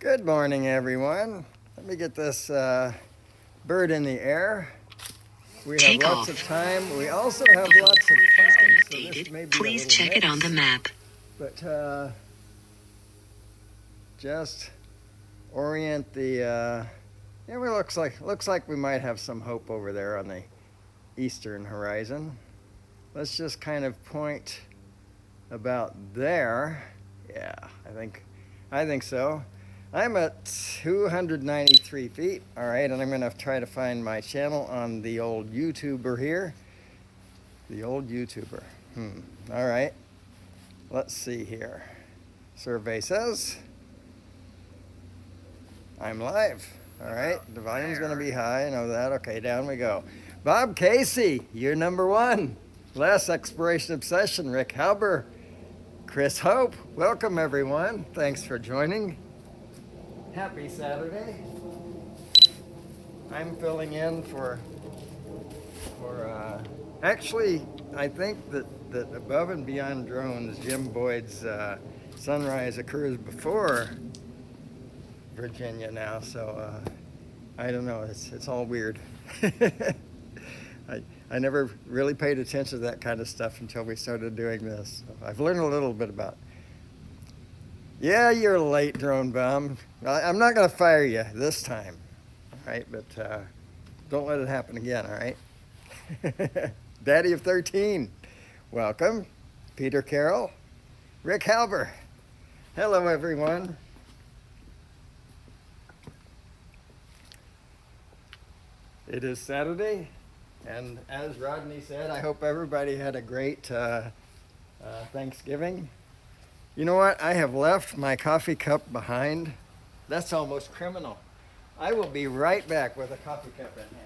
Good morning, everyone. Let me get this bird in the air. We have lots of time. We also have lots of clouds, so this may be Please check it on the map. But just orient the. Yeah, it looks like we might have some hope over there on the eastern horizon. Let's just kind of point about there. Yeah, I think so. I'm at 293 feet, all right, and I'm gonna try to find my channel on the old YouTuber here. The old YouTuber, all right. Let's see here. Survey says I'm live, all right. The volume's gonna be high, I know that. Okay, down we go. Bob Casey, you're number one. Less Exploration Obsession, Rick Halber, Chris Hope, welcome everyone. Thanks for joining. Happy Saturday. I'm filling in for actually, I think that Above and Beyond Drones, Jim Boyd's sunrise occurs before Virginia now, so I don't know, it's all weird. I never really paid attention to that kind of stuff until we started doing this. So I've learned a little bit about. Yeah, you're late, Drone Bomb. I'm not going to fire you this time, all right? But don't let it happen again, all right? Daddy of 13, welcome. Peter Carroll, Rick Halber. Hello, everyone. It is Saturday, and as Rodney said, I hope everybody had a great Thanksgiving. You know what? I have left my coffee cup behind. That's almost criminal. I will be right back with a coffee cup in hand.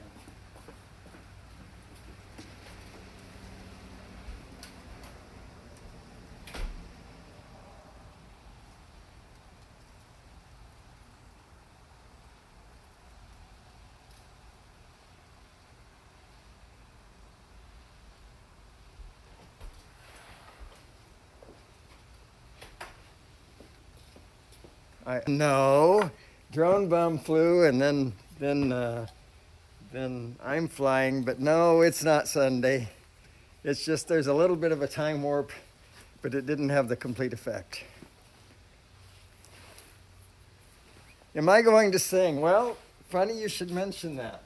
No, Drone Bomb flew, and then I'm flying. But no, it's not Sunday. It's just there's a little bit of a time warp, but it didn't have the complete effect. Am I going to sing? Well, funny you should mention that.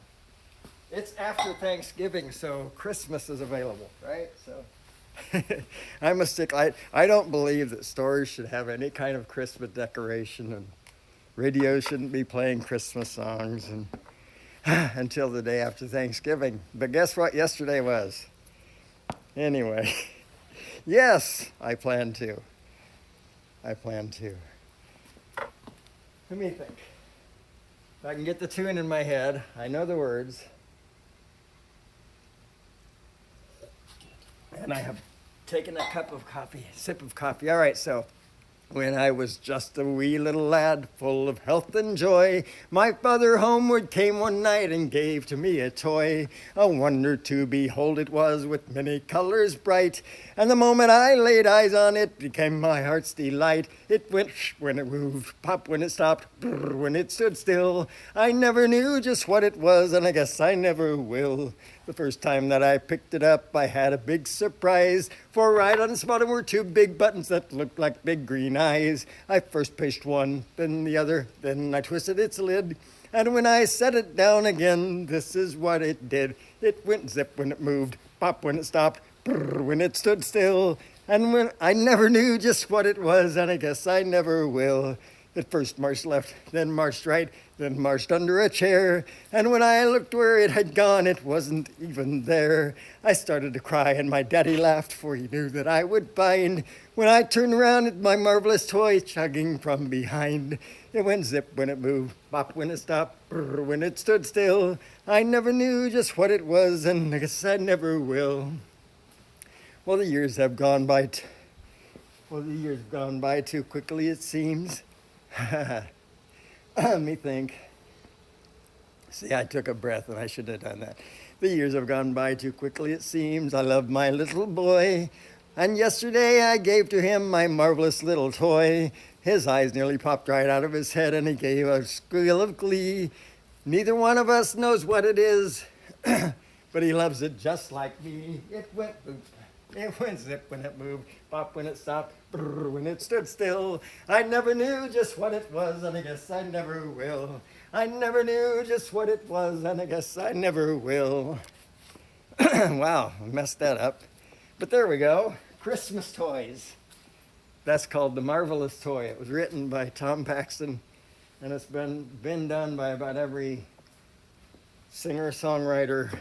It's after Thanksgiving, so Christmas is available, right? So. I'm a stickler. I don't believe that stores should have any kind of Christmas decoration, and radio shouldn't be playing Christmas songs and until the day after Thanksgiving. But guess what yesterday was? Anyway, yes, I plan to. Let me think. If I can get the tune in my head, I know the words. And I have taken a sip of coffee. All right, so when I was just a wee little lad, full of health and joy, my father homeward came one night and gave to me a toy. A wonder to behold it was, with many colors bright. And the moment I laid eyes on it, became my heart's delight. It went shh when it moved, pop when it stopped, brr when it stood still. I never knew just what it was, and I guess I never will. The first time that I picked it up, I had a big surprise. For right on its bottom were two big buttons that looked like big green eyes. I first pushed one, then the other, then I twisted its lid. And when I set it down again, this is what it did. It went zip when it moved, pop when it stopped, brr when it stood still. And when I never knew just what it was, and I guess I never will. It first marched left, then marched right, then marched under a chair. And when I looked where it had gone, it wasn't even there. I started to cry, and my daddy laughed, for he knew that I would find. When I turned around at my marvelous toy chugging from behind. It went zip when it moved, pop when it stopped, brr when it stood still. I never knew just what it was, and I guess I never will. Well, the years have gone by too quickly, it seems. Let me think. See, I took a breath and I should have done that. The years have gone by too quickly, it seems. I love my little boy. And yesterday I gave to him my marvelous little toy. His eyes nearly popped right out of his head, and he gave a squeal of glee. Neither one of us knows what it is, but he loves it just like me. It went boop. It went zip when it moved, pop when it stopped, brrr when it stood still. I never knew just what it was, and I guess I never will. I never knew just what it was, and I guess I never will. Wow, I messed that up. But there we go. Christmas toys. That's called The Marvelous Toy. It was written by Tom Paxton, and it's been done by about every singer, songwriter,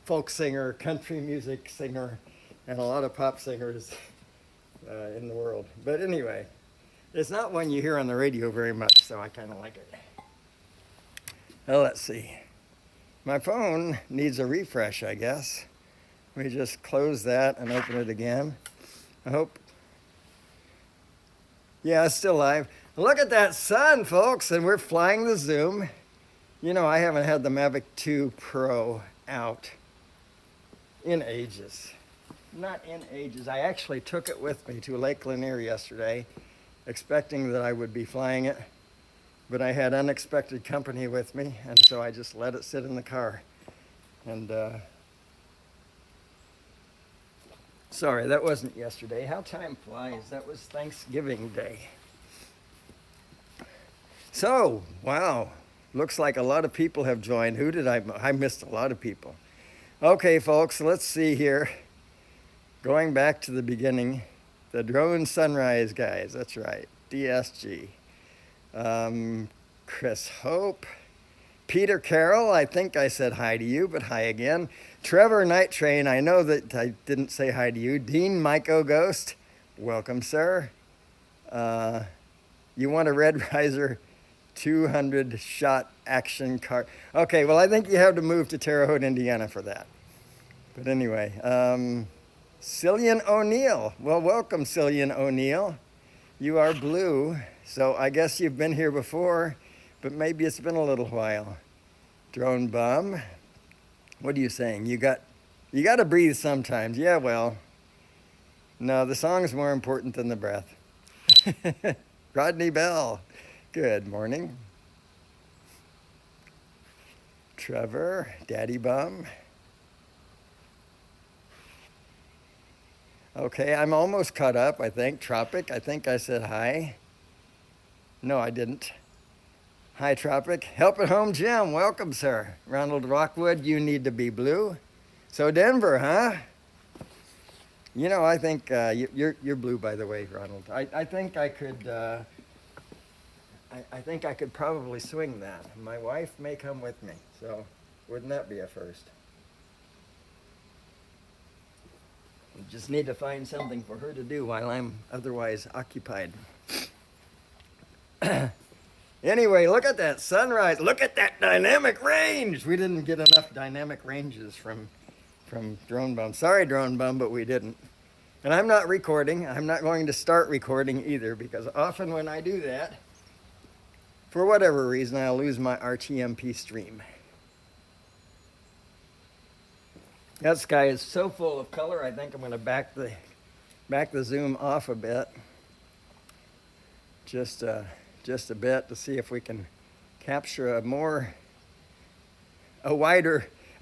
folk singer, country music singer, and a lot of pop singers in the world. But anyway, it's not one you hear on the radio very much, so I kind of like it. Well, let's see. My phone needs a refresh, I guess. We just close that and open it again. I hope. Yeah, it's still live. Look at that sun, folks, and we're flying the Zoom. You know, I haven't had the Mavic 2 Pro out in ages. Not in ages. I actually took it with me to Lake Lanier yesterday, expecting that I would be flying it, but I had unexpected company with me, and so I just let it sit in the car. And sorry, that wasn't yesterday. How time flies. That was Thanksgiving Day. So, wow, looks like a lot of people have joined. Who did I missed a lot of people. Okay, folks, let's see here. Going back to the beginning, the Drone Sunrise guys, that's right, DSG. Chris Hope. Peter Carroll, I think I said hi to you, but hi again. Trevor Night Train, I know that I didn't say hi to you. Dean Myco Ghost, welcome, sir. You want a Red Riser 200 shot action car. Okay, well, I think you have to move to Terre Haute, Indiana for that. But anyway, Cillian O'Neill. Well, welcome, Cillian O'Neill. You are blue, so I guess you've been here before, but maybe it's been a little while. Drone Bum. What are you saying? You got to breathe sometimes. Yeah, well, no, the song's more important than the breath. Rodney Bell. Good morning. Trevor, Daddy Bum. Okay, I'm almost caught up, I think. Tropic, I think I said hi. No, I didn't. Hi, Tropic. Help at Home Jim, welcome, sir. Ronald Rockwood, you need to be blue. So Denver, huh? You know, I think you're blue, by the way, Ronald. I think I could. I think I could probably swing that. My wife may come with me, so wouldn't that be a first? We just need to find something for her to do while I'm otherwise occupied. Anyway, look at that sunrise. Look at that dynamic range. We didn't get enough dynamic ranges from Drone Bum. Sorry, Drone Bum, but we didn't. And I'm not recording. I'm not going to start recording either, because often when I do that, for whatever reason, I'll lose my RTMP stream. That sky is so full of color, I think I'm going to back the zoom off a bit. Just a bit to see if we can capture a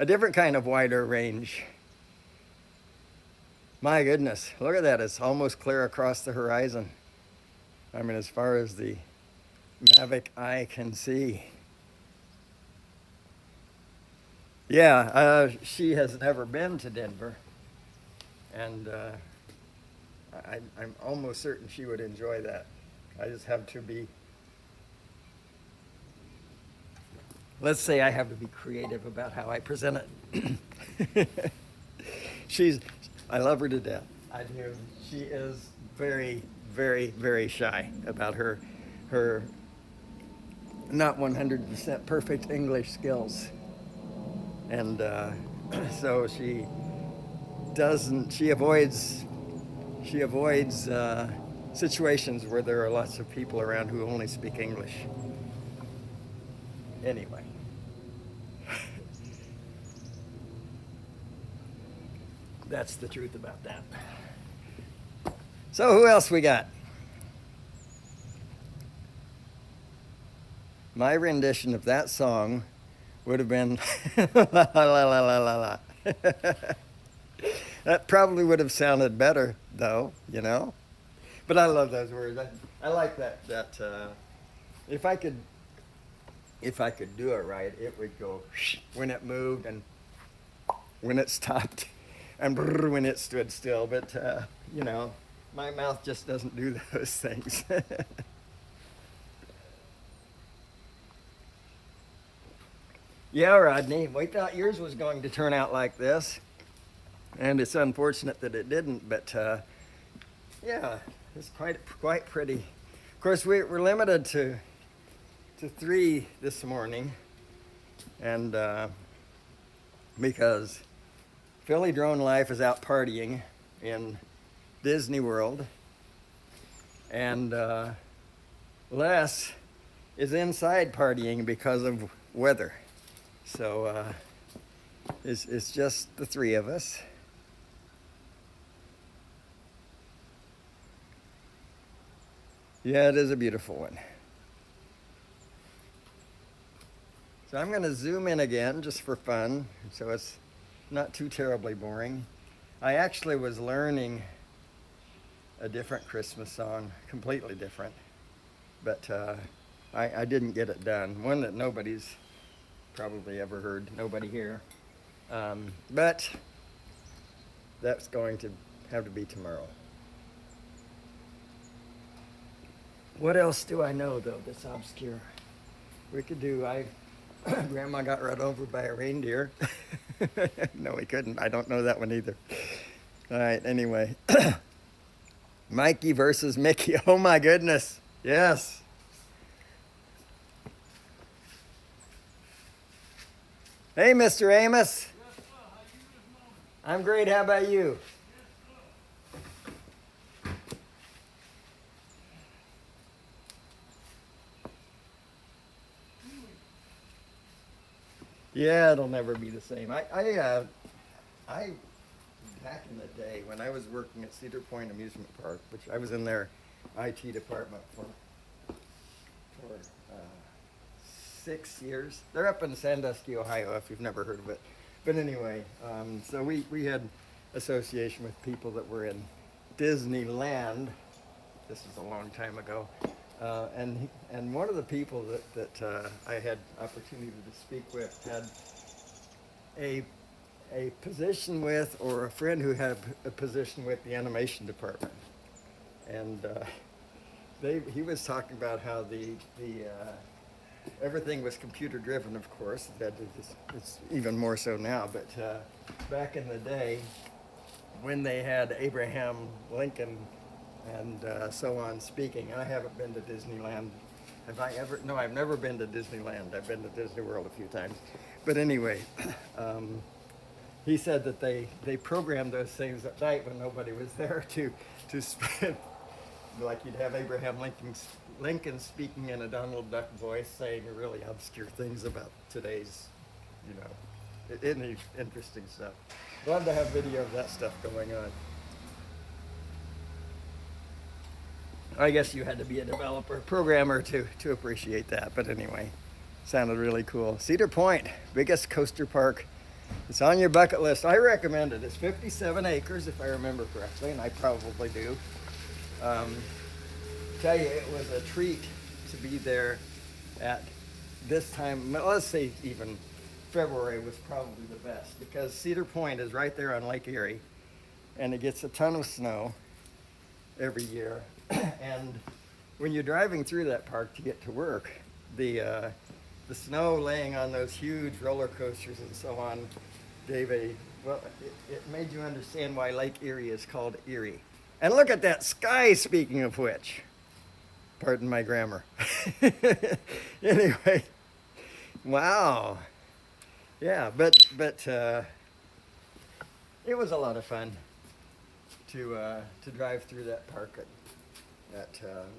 different kind of wider range. My goodness, look at that. It's almost clear across the horizon. I mean, as far as the Mavic eye can see. Yeah, she has never been to Denver, and I'm almost certain she would enjoy that. I just have to be, let's say I have to be creative about how I present it. I love her to death. I do. She is very, very, very shy about her not 100% perfect English skills. And so she avoids situations where there are lots of people around who only speak English. Anyway. That's the truth about that. So who else we got? my rendition of that song would have been la la la la la la la. That probably would have sounded better, though, you know. But I love those words. I like that. If I could do it right, it would go when it moved and when it stopped and when it stood still. But you know, my mouth just doesn't do those things. Yeah, Rodney, we thought yours was going to turn out like this, and it's unfortunate that it didn't. But yeah, it's quite pretty. Of course, we're limited to 3 this morning, and because PhillyDroneLife is out partying in Disney World, and Les is inside partying because of weather. So it's just the 3 of us. Yeah, it is a beautiful one. So I'm going to zoom in again just for fun, so it's not too terribly boring. I actually was learning a different Christmas song, completely different, but I didn't get it done. One that nobody's probably ever heard, nobody here. But that's going to have to be tomorrow. What else do I know, though, that's obscure? We could do, Grandma got run over by a reindeer. No, we couldn't. I don't know that one either. All right, anyway. Mikey versus Mickey. Oh, my goodness. Yes. Hey, Mr. Amos. Yes, sir. How you this morning? I'm great. How about you? Yeah, it'll never be the same. I back in the day when I was working at Cedar Point Amusement Park, which I was in their IT department for 6 years. They're up in Sandusky, Ohio, if you've never heard of it. But anyway, so we had association with people that were in Disneyland. This is a long time ago. And one of the people that I had opportunity to speak with had a position with, or a friend who had a position with the animation department. And he was talking about how the everything was computer driven, of course. It's even more so now. But back in the day, when they had Abraham Lincoln and so on speaking, I haven't been to Disneyland. Have I ever? No, I've never been to Disneyland. I've been to Disney World a few times. But anyway, he said that they programmed those things at night when nobody was there to spend, like you'd have Abraham Lincoln speaking in a Donald Duck voice saying really obscure things about today's, interesting stuff. Love to have video of that stuff going on. I guess you had to be a developer, programmer to appreciate that. But anyway, sounded really cool. Cedar Point, biggest coaster park. It's on your bucket list. I recommend it. It's 57 acres, if I remember correctly, and I probably do. Tell you, it was a treat to be there at this time. Let's say even February was probably the best, because Cedar Point is right there on Lake Erie, and it gets a ton of snow every year. And when you're driving through that park to get to work, the snow laying on those huge roller coasters and so on gave it made you understand why Lake Erie is called Erie. And look at that sky, speaking of which. Pardon my grammar. Anyway, wow. Yeah, but it was a lot of fun to drive through that park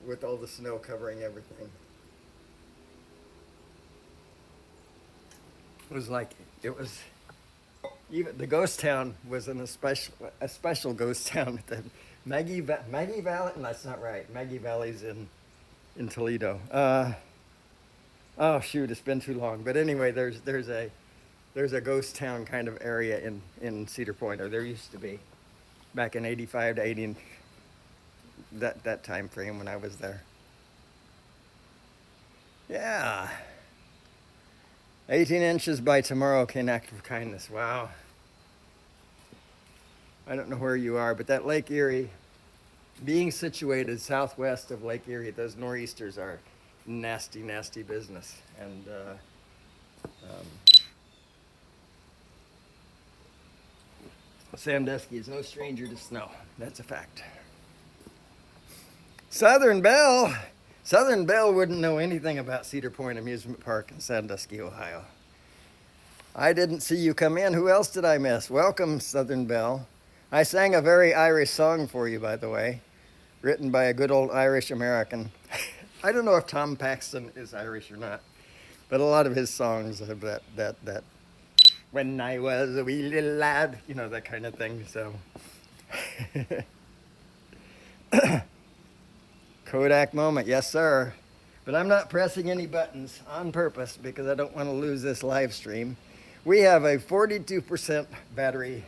with all the snow covering everything. It was even the ghost town was a special ghost town. The Maggie Valley. No, that's not right. Maggie Valley's in Toledo. Oh shoot, it's been too long. But anyway, there's a ghost town kind of area in Cedar Point, or there used to be, back in '85 to '80, that time frame when I was there. Yeah, 18 inches by tomorrow, Ken, act of kindness. Wow. I don't know where you are, but that Lake Erie, being situated southwest of Lake Erie, those nor'easters are nasty, nasty business. And Sandusky is no stranger to snow. That's a fact. Southern Belle. Southern Belle wouldn't know anything about Cedar Point Amusement Park in Sandusky, Ohio. I didn't see you come in. Who else did I miss? Welcome, Southern Belle. I sang a very Irish song for you, by the way, written by a good old Irish American. I don't know if Tom Paxton is Irish or not, but a lot of his songs have that when I was a wee little lad, you know, that kind of thing. So Kodak moment, yes sir. But I'm not pressing any buttons on purpose because I don't want to lose this live stream. We have a 42% battery.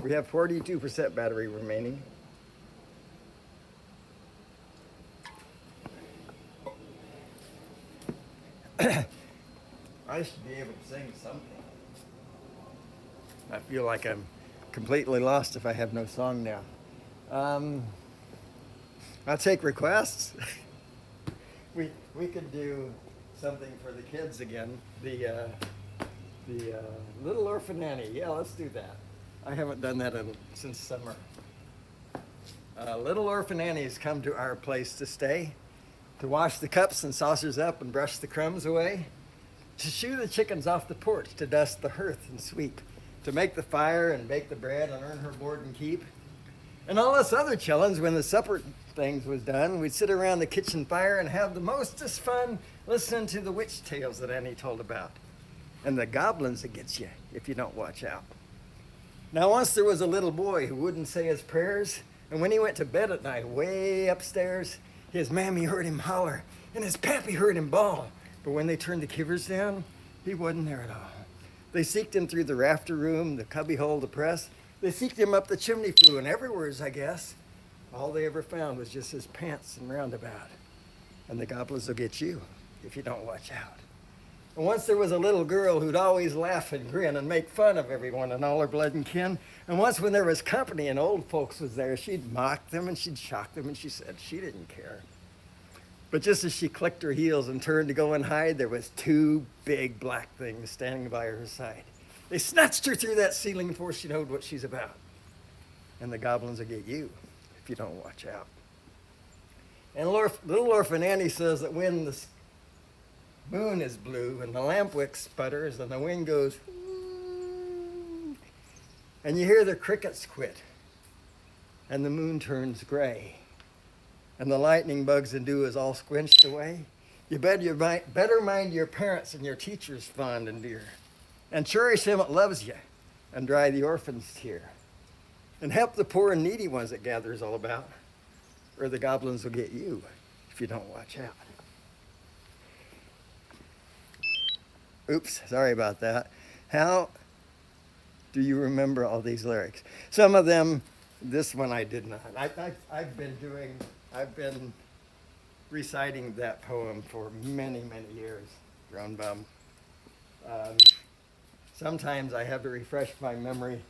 We have 42% battery remaining. I should be able to sing something. I feel like I'm completely lost if I have no song now. I'll take requests. we could do something for the kids again. The Little Orphan Nanny. Yeah, let's do that. I haven't done that since summer. Little Orphan Annies come to our place to stay, to wash the cups and saucers up and brush the crumbs away, to shoo the chickens off the porch, to dust the hearth and sweep, to make the fire and bake the bread and earn her board and keep. And all us other chillins, when the supper things was done, we'd sit around the kitchen fire and have the mostest fun listening to the witch tales that Annie told about, and the goblins that gets you if you don't watch out. Now once there was a little boy who wouldn't say his prayers, and when he went to bed at night way upstairs, his mammy heard him holler and his pappy heard him bawl. But when they turned the kivers down, he wasn't there at all. They seeked him through the rafter room, the cubby hole, the press. They seeked him up the chimney flue and everywheres, I guess. All they ever found was just his pants and roundabout. And the goblins will get you if you don't watch out. And once there was a little girl who'd always laugh and grin and make fun of everyone and all her blood and kin. And once when there was company and old folks was there, she'd mock them and she'd shock them, and she said she didn't care. But just as she clicked her heels and turned to go and hide, there was two big black things standing by her side. They snatched her through that ceiling before she knowed what she's about. And the goblins will get you if you don't watch out. And Little Orphan Annie says that when the moon is blue and the lamp wick sputters and the wind goes and you hear the crickets quit and the moon turns gray and the lightning bugs and dew is all squinched away, you better mind your parents and your teachers fond and dear, and cherish him that loves you, and dry the orphan's tear, and help the poor and needy ones that gathers all about, or the goblins will get you if you don't watch out. Oops, sorry about that. How do you remember all these lyrics? Some of them, this one I did not. I've been reciting that poem for many, many years, Drone Bum. Sometimes I have to refresh my memory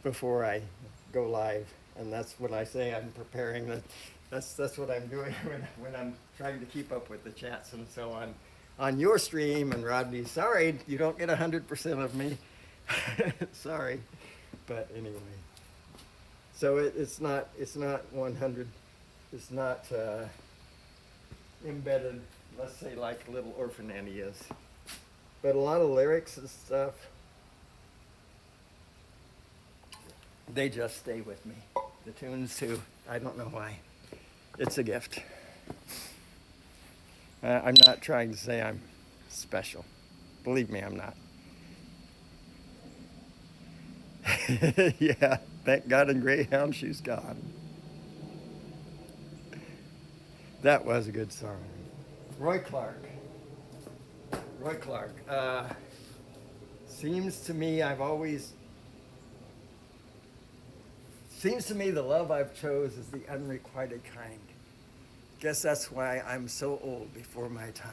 before I go live, and that's when I say I'm preparing. That's what I'm doing when I'm trying to keep up with the chats and so on. On your stream, and Rodney, sorry, you don't get 100% of me. Sorry, but anyway. So it's not 100. It's not embedded, let's say, like Little Orphan Annie is. But a lot of lyrics and stuff, they just stay with me. The tunes too. I don't know why. It's a gift. I'm not trying to say I'm special. Believe me, I'm not. Yeah, thank God in Greyhound she's gone. That was a good song. Roy Clark. Roy Clark. Seems to me the love I've chose is the unrequited kind. Guess that's why I'm so old before my time.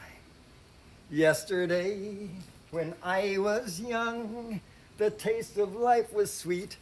Yesterday, when I was young, the taste of life was sweet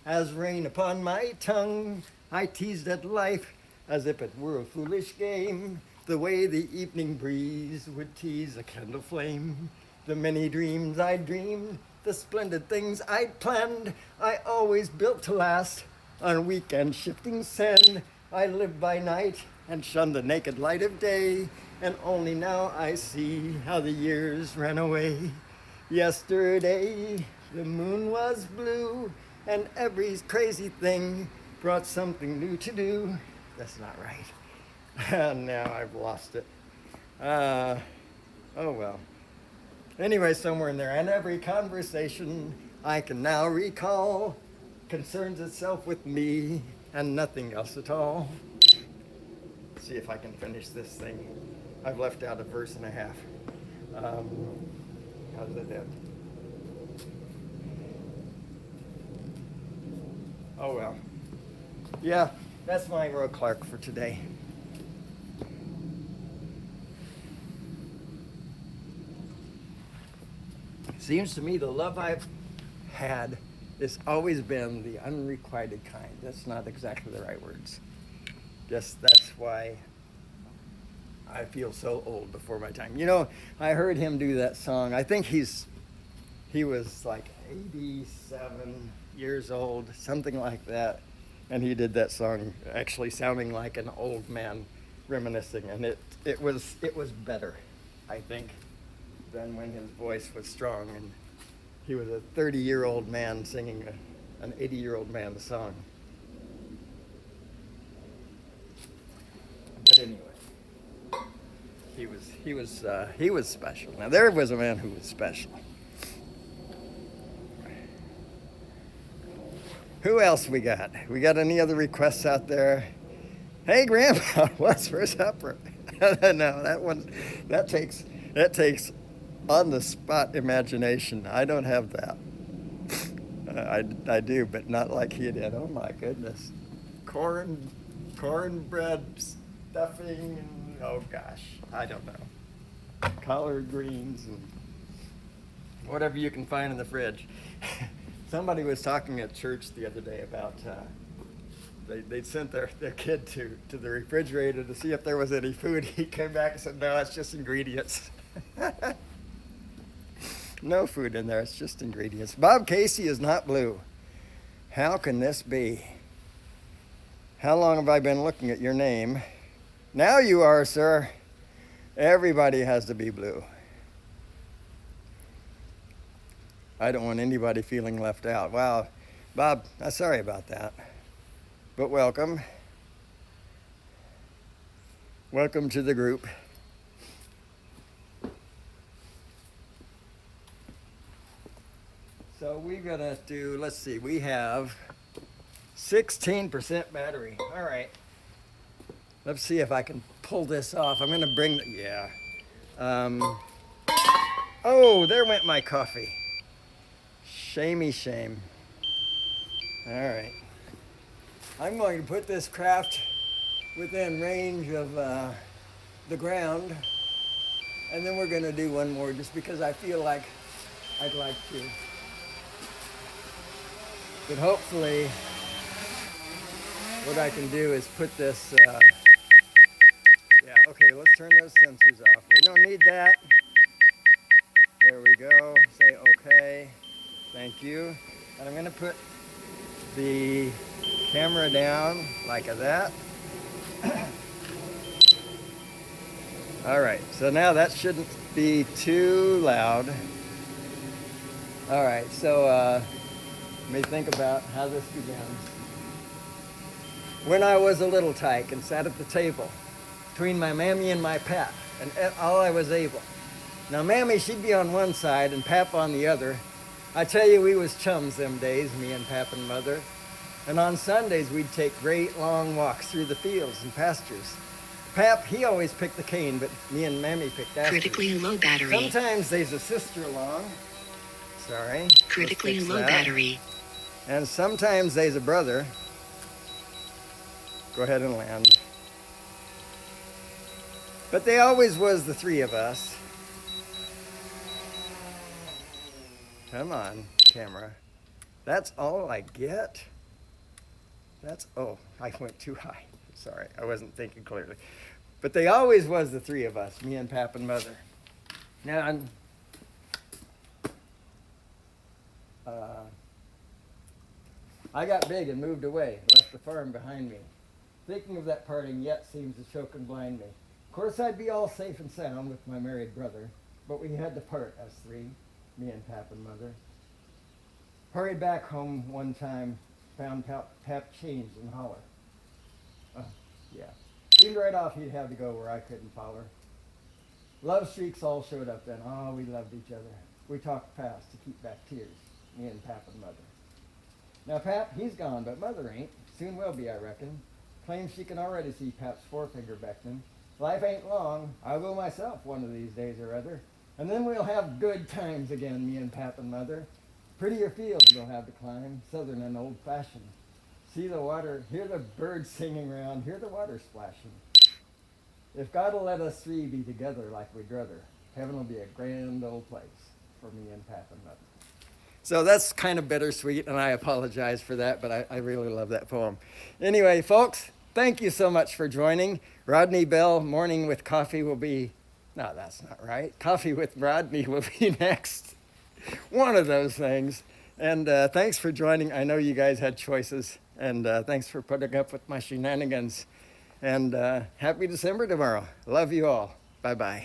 as rain upon my tongue. I teased at life as if it were a foolish game, the way the evening breeze would tease a candle flame. The many dreams I dreamed, the splendid things I'd planned, I always built to last on weekend shifting sand. I lived by night and shunned the naked light of day, and only now I see how the years ran away. Yesterday, the moon was blue, and every crazy thing brought something new to do. That's not right. Now I've lost it. Oh well. Anyway, somewhere in there, and every conversation I can now recall concerns itself with me and nothing else at all. Let's see if I can finish this thing. I've left out a verse and a half. How's that end? Oh well. Yeah, that's my Roy Clark for today. Seems to me the love I've had has always been the unrequited kind. That's not exactly the right words. Guess that's why I feel so old before my time. You know, I heard him do that song. I think he was like 87 years old, something like that. And he did that song actually sounding like an old man reminiscing. And it was better, I think, than when his voice was strong and he was a 30-year-old man singing an 80-year-old man's song. But anyway, he was special. Now there was a man who was special. Who else we got? We got any other requests out there? Hey, Grandpa, what's for supper? No, that takes on the spot imagination. I don't have that. I do, but not like he did. Oh my goodness, cornbread stuffing, and oh gosh, I don't know, collard greens and whatever you can find in the fridge. Somebody was talking at church the other day about they'd sent their kid to the refrigerator to see if there was any food. He came back and said, no, it's just ingredients. No food in there, it's just ingredients. Bob Casey is not blue. How can this be? How long have I been looking at your name? Now you are, sir. Everybody has to be blue. I don't want anybody feeling left out. Wow, Bob, I'm sorry about that. But welcome. Welcome to the group. So we're gonna do, let's see, we have 16% battery. All right. Let's see if I can pull this off. I'm gonna bring, yeah. Oh, there went my coffee. Shamey shame. All right. I'm going to put this craft within range of the ground, and then we're gonna do one more just because I feel like I'd like to. But hopefully, what I can do is put this, yeah, okay, let's turn those sensors off. We don't need that. There we go, say okay, thank you. And I'm gonna put the camera down like that. All right, so now that shouldn't be too loud. All right, so, let me think about how this begins. When I was a little tyke and sat at the table between my mammy and my pap, and all I was able. Now mammy, she'd be on one side and pap on the other. I tell you, we was chums them days, me and Pap and Mother. And on Sundays, we'd take great long walks through the fields and pastures. Pap, he always picked the cane, but me and Mammy picked apples. Critically low battery. Sometimes there's a sister along. Sorry. Critically low battery. And sometimes there's a brother. Go ahead and land. But they always was the three of us. Come on, camera. That's all I get? Oh, I went too high. Sorry, I wasn't thinking clearly. But they always was the three of us, me and Pap and Mother. Now, I got big and moved away, left the farm behind me. Thinking of that parting yet seems to choke and blind me. Of course, I'd be all safe and sound with my married brother, but we had to part as three, me and Pap and Mother. Hurried back home one time, found Pap changed and holler. Yeah. Seemed right off he'd have to go where I couldn't follow. Love streaks all showed up then. Oh, we loved each other. We talked fast to keep back tears, me and Pap and Mother. Now Pap, he's gone, but Mother ain't. Soon will be, I reckon. Claims she can already see Pap's forefinger beckoning. Life ain't long. I will myself one of these days or other. And then we'll have good times again, me and Pap and Mother. Prettier fields we'll have to climb, southern and old-fashioned. See the water, hear the birds singing round, hear the water splashing. If God will let us three be together like we'd rather, heaven will be a grand old place for me and Pap and Mother. So that's kind of bittersweet, and I apologize for that, but I really love that poem. Anyway, folks, thank you so much for joining. Rodney Bell, Morning with Coffee will be, no, that's not right. Coffee with Rodney will be next. One of those things. And thanks for joining. I know you guys had choices. And thanks for putting up with my shenanigans. And happy December tomorrow. Love you all. Bye-bye.